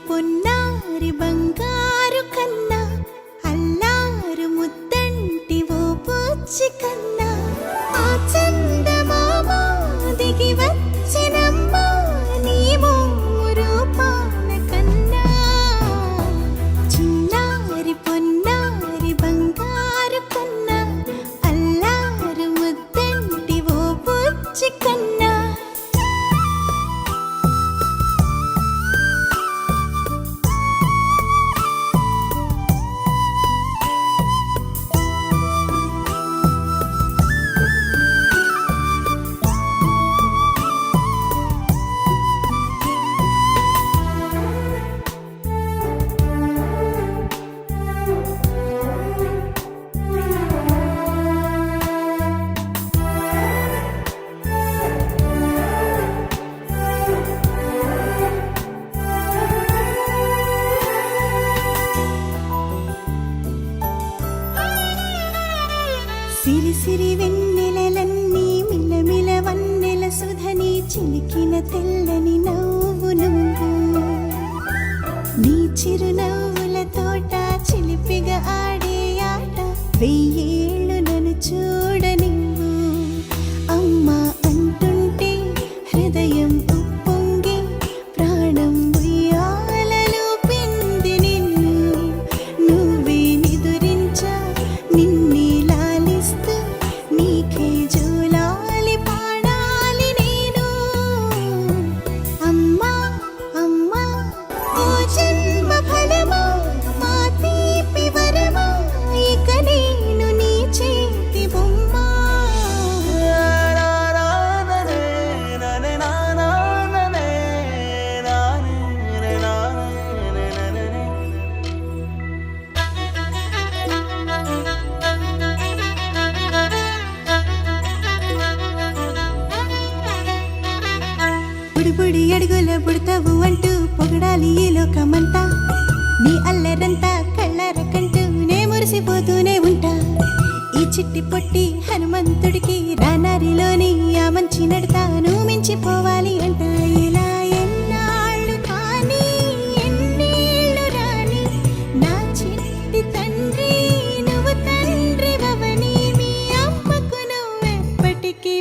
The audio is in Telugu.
పొన్నారి బంగారు కన్నా అల్లారు ముద్దంటి ఓ పూచి కన్నా ఆ చందమామ దిగి వచ్చినమ్మా నీ మోము రూపాన కన్నా చిన్నారి పొన్నారి బంగారు కన్నా అల్లారు ముద్దంటి ఓ పూచి కన్నా సిరి సిరి వెన్నెలలన్నీ మిలమిల వన్నెల సుధని చిలికిన తెల్లని నవ్వు నువ్వు నీ చిరునవ్వుల తోట చిలిపిగా ఆడే ఆట వెయ్యేళ్ళు నన్ను చూడనివ్వు అమ్మా అంటుంటే హృదయం ఉప్పొంగి ప్రాణం ఉయ్యాలలో పిండి నిన్ను నువ్వే నిదురించా నిన్నే నీకే జోలాలి పాడాలి నేను అమ్మా అమ్మా ఓ జన్మ ఫలమా మా తీపి వరమా ఇక నేను నీ చేతి బొమ్మ బుడి అడుగుల బుడతావు అంటూ పొగడాలి ఈ లోకమంతా నీ అల్లరంతా కళ్ళారకంటూ నే మురిసిపోతూనే ఉంటా ఈ చిట్టి పొట్టి హనుమంతుడికి రానారిలోని ఆ మంచి నడతాను మించిపోవాలి అంట ఇలా ఎన్నాళ్ళు కానీ ఎన్నేళ్ళు రాని నా చిట్టి తండ్రి నువ్వు తండ్రి వవని మీ అమ్మకు నువ్వెప్పటికీ